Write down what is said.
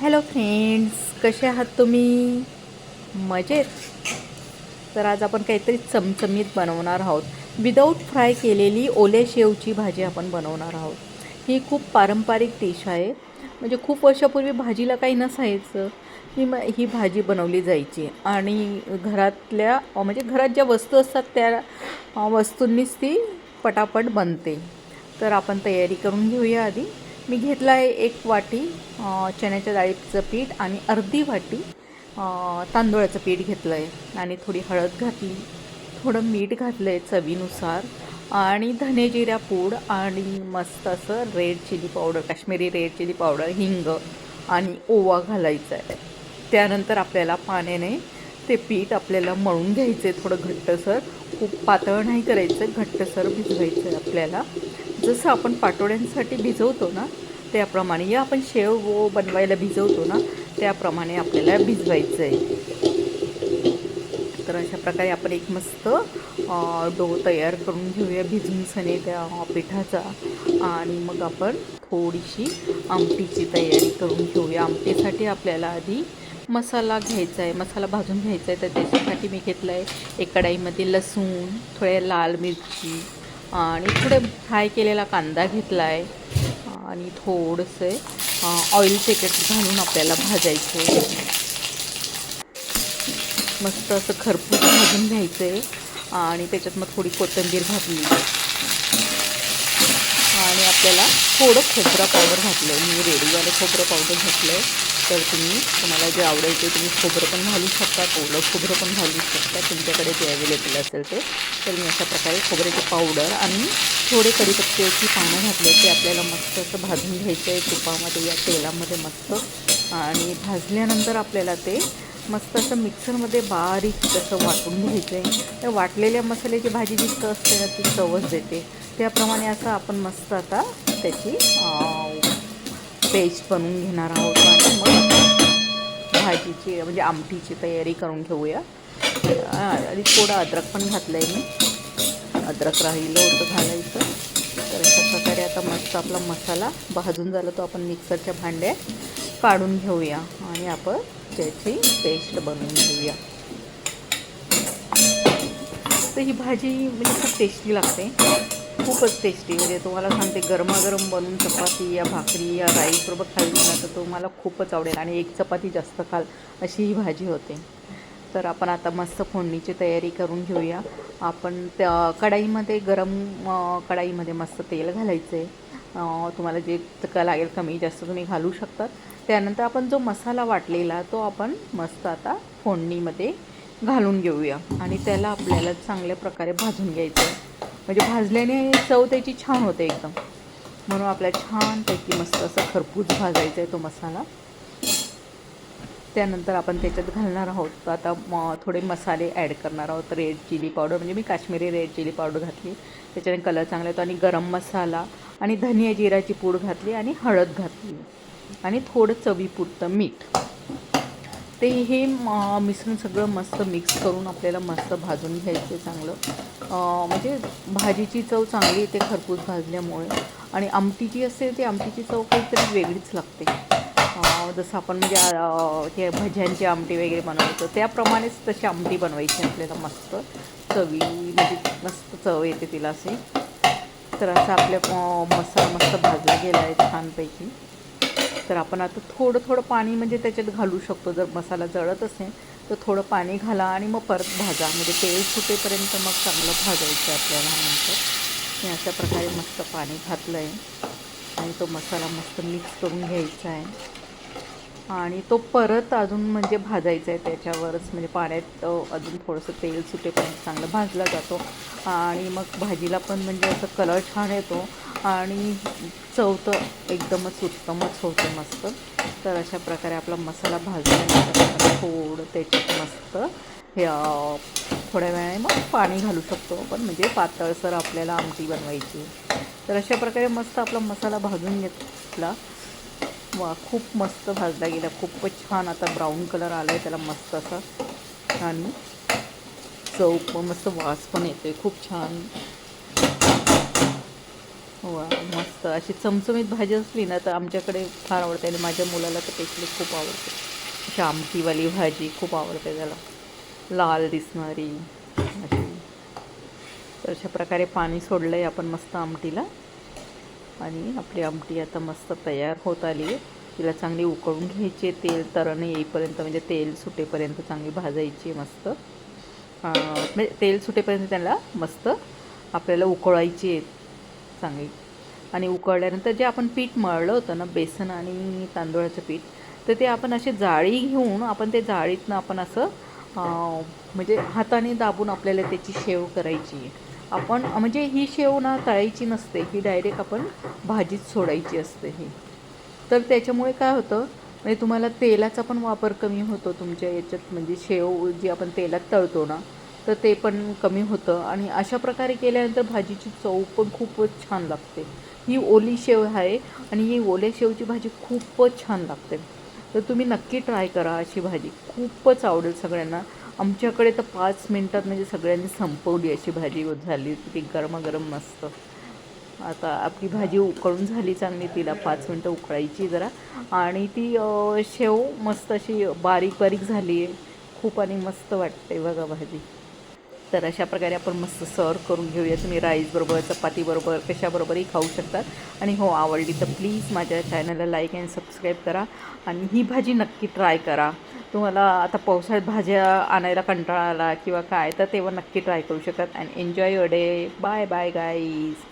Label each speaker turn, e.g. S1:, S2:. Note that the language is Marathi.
S1: हॅलो फ्रेंड्स, कसे आहात तुम्ही? मजेत. तर आज आपण काहीतरी चमचमीत बनवणार आहोत. विदाऊट फ्राय केलेली ओल्या शेवची भाजी आपण बनवणार आहोत. ही खूप पारंपरिक डिश आहे. म्हणजे खूप वर्षापूर्वी भाजीला काही नसायचं. ही भाजी बनवली जायची आणि घरातल्या म्हणजे घरात ज्या वस्तू असतात त्या वस्तूंनीच ती पटापट बनते. तर आपण तयारी करून घेऊया आधी. मी घेतला आहे 1 वाटी चण्याच्या डाळीचं पीठ आणि अर्धी वाटी तांदूळाचं पीठ घेतलं आहे आणि थोडी हळद घातली, थोडं मीठ घातलं आहे चवीनुसार आणि धने जिरा पूड आणि मस्त असं red chili powder, Kashmiri red chili powder, हिंग आणि ओवा घालायचा आहे. त्यानंतर आपल्याला पाण्याने ते पीठ आपल्याला मळून घ्यायचं आहे थोडं घट्टसर. खूप पातळ नाही करायचं, घट्टसर भिजवायचं आहे आपल्याला. जसं आपण पाटोड्यांसाठी भिजवतो ना त्याप्रमाणे, या आपण शेव बनवायला भिजवतो ना त्याप्रमाणे आपल्याला भिजवायचं आहे. तर अशा प्रकारे आपण एक मस्त डो तयार करून घेऊया भिजून सने त्या पिठाचा. आणि मग आपण थोडीशी आमटीची तयारी करून घेऊया. आमटीसाठी आपल्याला आधी मसाला घ्यायचा आहे, मसाला भाजून घ्यायचा आहे. तर त्याच्यासाठी मी घेतलं आहे एक कढाईमध्ये लसूण, थोड्या लाल मिरची आणि थोडे फ्राय केलेला कांदा घेतला आहे आणि थोडंसं ऑइल त्याच्यात घालून आपल्याला भाजायचं आहे. मस्त असं खरपूस भाजून घ्यायचं आहे आणि त्याच्यात मग थोडी कोथिंबीर घातली आणि आपल्याला थोडं खोबरं पावडर घातलं आहे. मी रेडीवालं खोबरं पावडर घातलं आहे. तर तुम्हाला जे आवडेल ते तुम्ही खोबरं पण घालू शकता, ओलं खोबरं पण घालू शकता, तुमच्याकडे जे अवेलेबल असेल ते. तर मी अशा प्रकारे खोबऱ्याची पावडर आणि थोडे कढीपत्त्याची पानं घातले. ते आपल्याला मस्त असं भाजून घ्यायचं आहे तुपामध्ये या तेलामध्ये मस्त. आणि भाजल्यानंतर आपल्याला ते मस्त असं मिक्सरमध्ये बारीक असं वाटून घ्यायचं आहे. त्या वाटलेल्या मसाल्याची भाजी जी चव असते ना ती चवच देते. त्याप्रमाणे असं आपण मस्त आता त्याची पेस्ट बनवून घेणार आहोत आणि मग भाजीची म्हणजे आमटीची तयारी करून घेऊया. आणि थोडं अद्रक पण घातलं आहे मी, अद्रक राहिलं होतं घालायचं. तर अशा प्रकारे आता मस्त आपला मसाला भाजून झाला तो आपण मिक्सरच्या भांड्यात काढून घेऊया आणि आपण त्याची पेस्ट बनवून घेऊया. तर ही भाजी म्हणजे खूप टेस्टी लागते, खूपच टेस्टी. म्हणजे तुम्हाला सांगते गरमागरम बनवून चपाती या भाकरी या राईसबरोबर खाल्ली ना तर तुम्हाला खूपच आवडेल आणि एक चपाती जास्त खाल अशी ही भाजी होते. तर आपण आता मस्त फोडणीची तयारी करून घेऊया. आपण त्या कढाईमध्ये कढाईमध्ये मस्त तेल घालायचं आहे. तुम्हाला जे लागेल कमी जास्त तुम्ही घालू शकतात. त्यानंतर आपण जो मसाला वाटलेला तो आपण मस्त आता फोडणीमध्ये घालून घेऊया आणि त्याला आपल्याला चांगल्या प्रकारे भाजून घ्यायचं आहे. म्हणजे भाजल्याने चव त्याची छान होते एकदम. म्हणून आपल्याला छानपैकी मस्त असं खरपूस भाजायचा आहे तो मसाला. त्यानंतर आपण त्याच्यात घालणार आहोत आता थोडे मसाले ॲड करणार आहोत. रेड चिली पावडर म्हणजे मी काश्मीरी रेड चिली पावडर घातली, त्याच्याने कलर चांगला येतो. आणि गरम मसाला आणि धनिया जिराची पूड घातली आणि हळद घातली आणि थोडं चवीपुरतं मीठ. ते हे मिश्रण सगळं मस्त मिक्स करून आपल्याला मस्त भाजून घ्यायचं चांगलं. म्हणजे भाजीची चव चांगली येते खरपूस भाजल्यामुळे. आणि आमटी जी असते ती आमटीची चव काहीतरी वेगळीच लागते. जसं आपण म्हणजे हे भज्यांची आमटी वगैरे बनवतो त्याप्रमाणेच तशी आमटी बनवायची आपल्याला. मस्त म्हणजे मस्त चव येते तिला असे. तर असा आपल्या मसाला मस्त भाजला गेला आहे छानपैकी. तर आपण आता थोडं पाणी म्हणजे त्याच्यात घालू शकतो. जर मसाला जळत असेल तर थोडं पाणी घाला आणि मग परत भाजा. म्हणजे तेल सुटेपर्यंत मग चांगलं भाजायचं आपल्याला. नंतर मी अशा प्रकारे मस्त पाणी घातलं आहे आणि तो मसाला मस्त मिक्स करून घ्यायचा आहे आणि तो परत अजून म्हणजे भाजायचा आहे त्याच्यावरच. म्हणजे पाण्यात अजून थोडंसं तेल सुटेपर्यंत चांगलं भाजला जातो आणि मग भाजीला पण म्हणजे असं कलर छान येतो आणि चव तर एकदमच उत्तमच होते मस्त. तर अशा प्रकारे आपला मसाला भाजल्यानंतर थोडं त्याच्यात मस्त हे थोड्या वेळाने मग पाणी घालू शकतो आपण. म्हणजे पातळसर आपल्याला आमटी बनवायची. तर अशा प्रकारे मस्त आपला मसाला भाजून घेतला. वा, खूप मस्त भाजला गेला, खूपच छान. आता ब्राऊन कलर आला आहे त्याला मस्त असा आणि चव पण मस्त, वास पण येतो आहे खूप छान. वा मस्त अशी चमचमीत भाजी असली ना तर आमच्याकडे फार आवडते आणि माझ्या मुलाला तर पेशली खूप आवडते. अशी आमटीवाली भाजी खूप आवडते त्याला, लाल दिसणारी अशी. तर अशा प्रकारे पाणी सोडलं आहे आपण मस्त आमटीला आणि आपली आमटी आता मस्त तयार होत आली आहे. तिला चांगली उकळून घ्यायची, तेल तरण येईपर्यंत म्हणजे तेल सुटेपर्यंत चांगली भाजायची मस्त. म्हणजे तेल सुटेपर्यंत त्याला मस्त आपल्याला उकळायची आहे चांगली. आणि उकळल्यानंतर जे आपण पीठ मळलं होतं ना, बेसन आणि तांदूळाचं पीठ, तर ते आपण अशी जाळी घेऊन आपण ते जाळीतनं आपण असं म्हणजे हाताने दाबून आपल्याला त्याची शेव करायची आहे. आपण म्हणजे ही शेव ना तळायची नसते, ही डायरेक्ट आपण भाजीत सोडायची असते ही. तर त्याच्यामुळे काय होतं, म्हणजे तुम्हाला तेलाचा पण वापर कमी होतो तुमच्या याच्यात, म्हणजे शेव जी आपण तेलात तळतो ना तर ते पण कमी होतं. आणि अशा प्रकारे केल्यानंतर भाजीची चव पण खूपच छान लागते. ही ओली शेव आहे आणि ही ओल्या शेवची भाजी खूपच छान लागते. तर तुम्ही नक्की ट्राय करा अशी भाजी, खूपच आवडेल सगळ्यांना. आमच्याकडे तर 5 मिनटात म्हणजे सगळ्यांनी संपवली अशी भाजी झाली होती ती, गरमागरम मस्त. आता आपली भाजी उकळून झाली चांगली, तिला 5 मिनटं उकळायची जरा. आणि ती शेव मस्त अशी बारीक बारीक झाली आहे खूप आणि मस्त वाटते बघा भाजी. तर अशा प्रकारे आपण मस्त सर्व करून घेऊया. तुम्ही राईसबरोबर, चपातीबरोबर, कशाबरोबरही खाऊ शकतात. आणि हो, आवडली तर प्लीज माझ्या चॅनलला लाईक अँड सबस्क्राईब करा आणि ही भाजी नक्की ट्राय करा. तुम्हाला आता पावसाळ्यात भाज्या आणायला कंटाळा आला किंवा काय, तर तेव्हा नक्की ट्राय करू शकतात. And enjoy your day. Bye bye guys.